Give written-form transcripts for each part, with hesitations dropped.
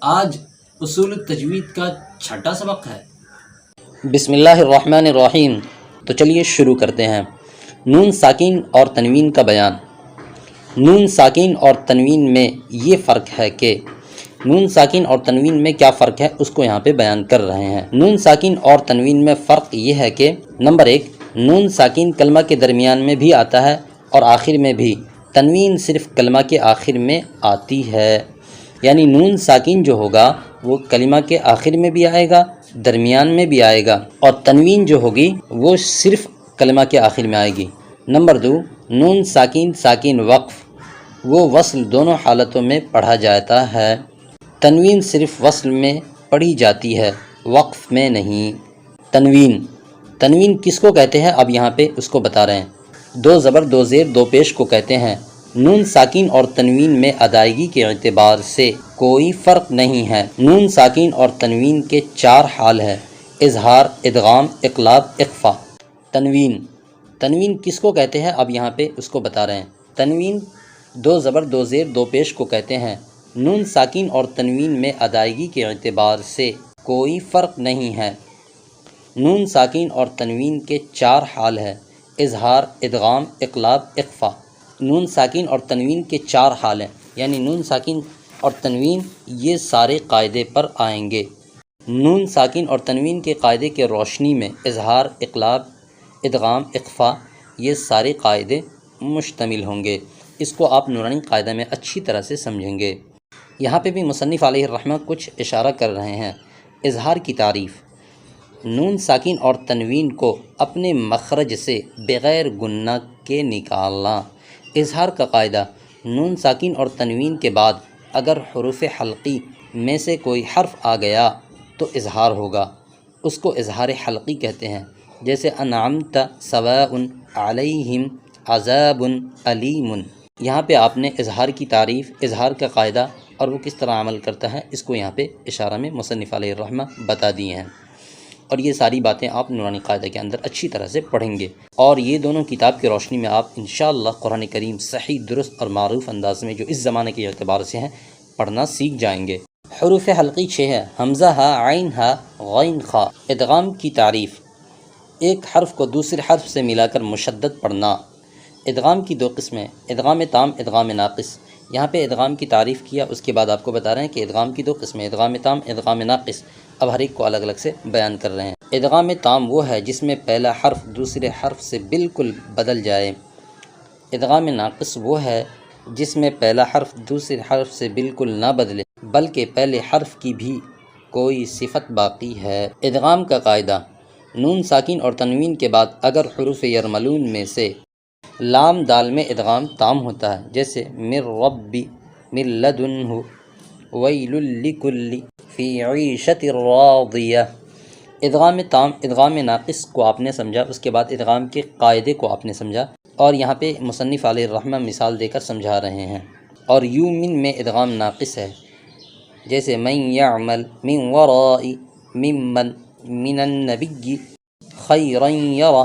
آج اصول تجوید کا چھٹا سبق ہے۔ بسم اللہ الرحمن الرحیم۔ تو چلیے شروع کرتے ہیں۔ نون ساکین اور تنوین کا بیان۔ نون ساکین اور تنوین میں یہ فرق ہے کہ نون ساکین اور تنوین میں کیا فرق ہے اس کو یہاں پہ بیان کر رہے ہیں۔ نون ساکین اور تنوین میں فرق یہ ہے کہ نمبر 1، نون ساکین کلمہ کے درمیان میں بھی آتا ہے اور آخر میں بھی، تنوین صرف کلمہ کے آخر میں آتی ہے۔ یعنی نون ساکین جو ہوگا وہ کلمہ کے آخر میں بھی آئے گا، درمیان میں بھی آئے گا، اور تنوین جو ہوگی وہ صرف کلمہ کے آخر میں آئے گی۔ نمبر 2، نون ساکین ساکین وقف، وہ وصل دونوں حالتوں میں پڑھا جاتا ہے۔ تنوین صرف وصل میں پڑھی جاتی ہے، وقف میں نہیں۔ تنوین کس کو کہتے ہیں اب یہاں پہ اس کو بتا رہے ہیں۔ دو زبر دو زیر دو پیش کو کہتے ہیں۔ نون ساکین اور تنوین میں ادائیگی کے اعتبار سے کوئی فرق نہیں ہے۔ نون ساکین اور تنوین کے 4 حال ہیں: اظہار، ادغام، اقلاب، اخفا۔ تنوین کس کو کہتے ہیں اب یہاں پہ اس کو بتا رہے ہیں۔ تنوین دو زبر دو زیر دو پیش کو کہتے ہیں۔ نون ساکین اور تنوین میں ادائیگی کے اعتبار سے کوئی فرق نہیں ہے۔ نون ساکین اور تنوین کے 4 حال ہیں: اظہار، ادغام، اقلاب، اخفا۔ نون ساکین اور تنوین کے 4 حال ہیں، یعنی نون ساکین اور تنوین یہ سارے قاعدے پر آئیں گے۔ نون ساکین اور تنوین کے قاعدے کے روشنی میں اظہار، اقلاب، ادغام، اخفا یہ سارے قاعدے مشتمل ہوں گے۔ اس کو آپ نورانی قاعدہ میں اچھی طرح سے سمجھیں گے۔ یہاں پہ بھی مصنف علیہ الرحمہ کچھ اشارہ کر رہے ہیں۔ اظہار کی تعریف: نون ساکین اور تنوین کو اپنے مخرج سے بغیر گنہ کے نکالنا۔ اظہار کا قاعدہ: نون ساکین اور تنوین کے بعد اگر حروف حلقی میں سے کوئی حرف آ گیا تو اظہار ہوگا، اس کو اظہار حلقی کہتے ہیں۔ جیسے انعمت سواء علیہم عذاب علیم۔ یہاں پہ آپ نے اظہار کی تعریف، اظہار کا قاعدہ اور وہ کس طرح عمل کرتا ہے اس کو یہاں پہ اشارہ میں مصنف علیہ الرحمہ بتا دیے ہیں، اور یہ ساری باتیں آپ نورانی قاعدہ کے اندر اچھی طرح سے پڑھیں گے، اور یہ دونوں کتاب کی روشنی میں آپ انشاءاللہ قرآن کریم صحیح، درست اور معروف انداز میں جو اس زمانے کے اعتبار سے ہیں پڑھنا سیکھ جائیں گے۔ حروف حلقی 6 ہے: حمزہ، ہا، عین، ہا، غین، خا۔ ادغام کی تعریف: ایک حرف کو دوسرے حرف سے ملا کر مشدد پڑھنا۔ ادغام کی 2 قسمیں: ادغام تام، ادغام ناقص۔ یہاں پہ ادغام کی تعریف کیا، اس کے بعد آپ کو بتا رہے ہیں کہ ادغام کی 2 قسمیں: ادغام تام، ادغام ناقص۔ اب ہر ایک کو الگ الگ سے بیان کر رہے ہیں۔ ادغام تام وہ ہے جس میں پہلا حرف دوسرے حرف سے بالکل بدل جائے۔ ادغام ناقص وہ ہے جس میں پہلا حرف دوسرے حرف سے بالکل نہ بدلے بلکہ پہلے حرف کی بھی کوئی صفت باقی ہے۔ ادغام کا قاعدہ: نون ساکین اور تنوین کے بعد اگر حروف یرملون میں سے لام دال میں ادغام تام ہوتا ہے، جیسے من ربی، من لدنہ، ویل لکل، فی عیشۃ راضیہ۔ ادغام تام، ادغام ناقص کو آپ نے سمجھا، اس کے بعد ادغام کے قاعدے کو آپ نے سمجھا، اور یہاں پہ مصنف علیہ الرحمہ مثال دے کر سمجھا رہے ہیں۔ اور من میں ادغام ناقص ہے، جیسے من یعمل من وراء ممن من النبی خیرا یرى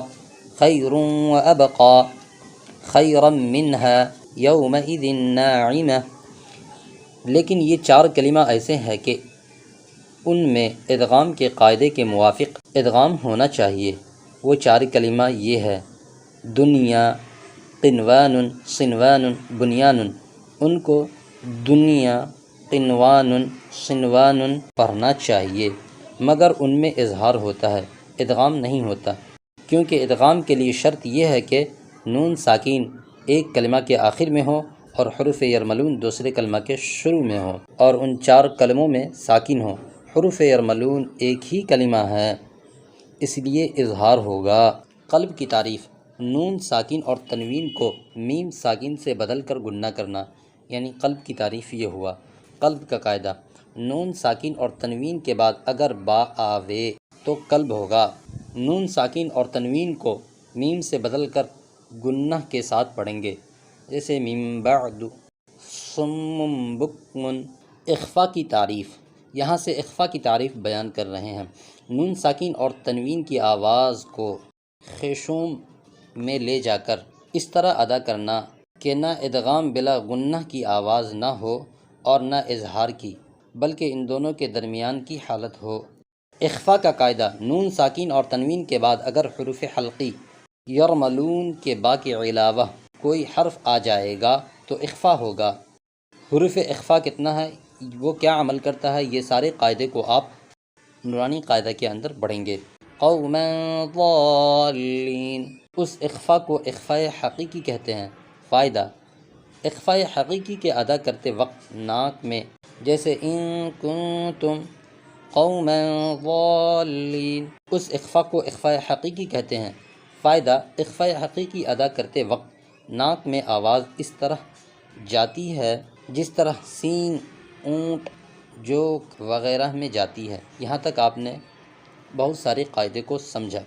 خیر وابقى خیرا منها یومئذ ناعمہ۔ لیکن یہ 4 کلمہ ایسے ہیں کہ ان میں ادغام کے قاعدے کے موافق ادغام ہونا چاہیے۔ وہ 4 کلمہ یہ ہے: دنیا، قنوان، صنوان، بنیان۔ ان کو دنیا، قنوان، صنوان پڑھنا چاہیے، مگر ان میں اظہار ہوتا ہے، ادغام نہیں ہوتا، کیونکہ ادغام کے لیے شرط یہ ہے کہ نون ساکین ایک کلمہ کے آخر میں ہو اور حروف یرملون دوسرے کلمہ کے شروع میں ہو، اور ان 4 کلموں میں ساکن ہو۔ حروف یرملون ایک ہی کلمہ ہے، اس لیے اظہار ہوگا۔ قلب کی تعریف: نون ساکن اور تنوین کو میم ساکن سے بدل کر گنہ کرنا، یعنی قلب کی تعریف یہ ہوا۔ قلب کا قاعدہ: نون ساکن اور تنوین کے بعد اگر با آوے تو قلب ہوگا۔ نون ساکن اور تنوین کو میم سے بدل کر گنہ کے ساتھ پڑھیں گے، جیسے من بعد صم بکم۔ اخفا کی تعریف: یہاں سے اخفا کی تعریف بیان کر رہے ہیں۔ نون ساکن اور تنوین کی آواز کو خیشوم میں لے جا کر اس طرح ادا کرنا کہ نہ ادغام بلا غنہ کی آواز نہ ہو اور نہ اظہار کی، بلکہ ان دونوں کے درمیان کی حالت ہو۔ اخفا کا قاعدہ: نون ساکن اور تنوین کے بعد اگر حروف حلقی یرملون کے با کے علاوہ کوئی حرف آ جائے گا تو اخفا ہوگا۔ حروف اخفا کتنا ہے، وہ کیا عمل کرتا ہے، یہ سارے قاعدے کو آپ نورانی قاعدہ کے اندر پڑھیں گے۔ قوما ضالین، اس اخفا کو اخفاء حقیقی کہتے ہیں۔ فائدہ: اخفاء حقیقی کے ادا کرتے وقت ناک میں، جیسے ان کنتم قوما ضالین، اس اخفا کو اخفاء حقیقی کہتے ہیں۔ فائدہ: اخفاء حقیقی ادا کرتے وقت ناک میں آواز اس طرح جاتی ہے جس طرح سین، اونٹ، جوک وغیرہ میں جاتی ہے۔ یہاں تک آپ نے بہت سارے قاعدے کو سمجھا۔